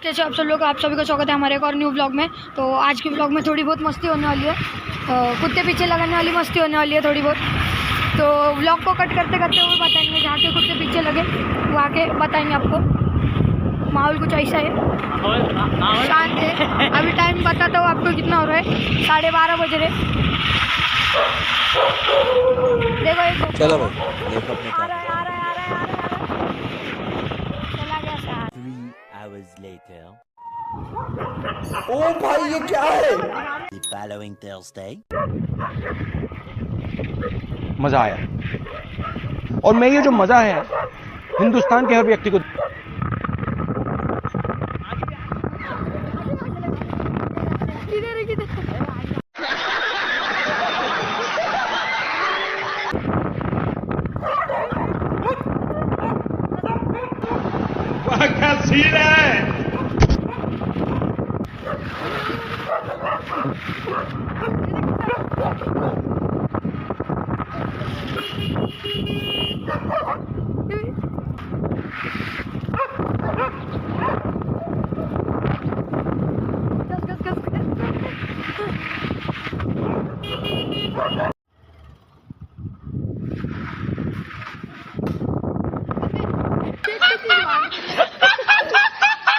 कैसे आप सब लोग, आप सभी का स्वागत है हमारे एक और न्यू व्लॉग में। तो आज के व्लॉग में थोड़ी बहुत मस्ती होने वाली है, कुत्ते पीछे लगाने वाली मस्ती होने वाली है थोड़ी बहुत। तो व्लॉग को कट करते करते हुए बताएंगे, जहाँ के कुत्ते पीछे लगे वो आके बताएंगे आपको। माहौल कुछ ऐसा है, शांत है। अभी टाइम बताता हूँ आपको कितना हो रहा है, 12:30 बज रहे। देखो एक चलो भाई, देखो अपने आ रहा है, आ रहा है, आ रहा है, आ रहा है, चला गया साथ। 3 hours later. ओ भाई ये क्या है? The following Thursday. मजा आया। और मैं ये जो मजा है हिंदुस्तान के हर व्यक्ति को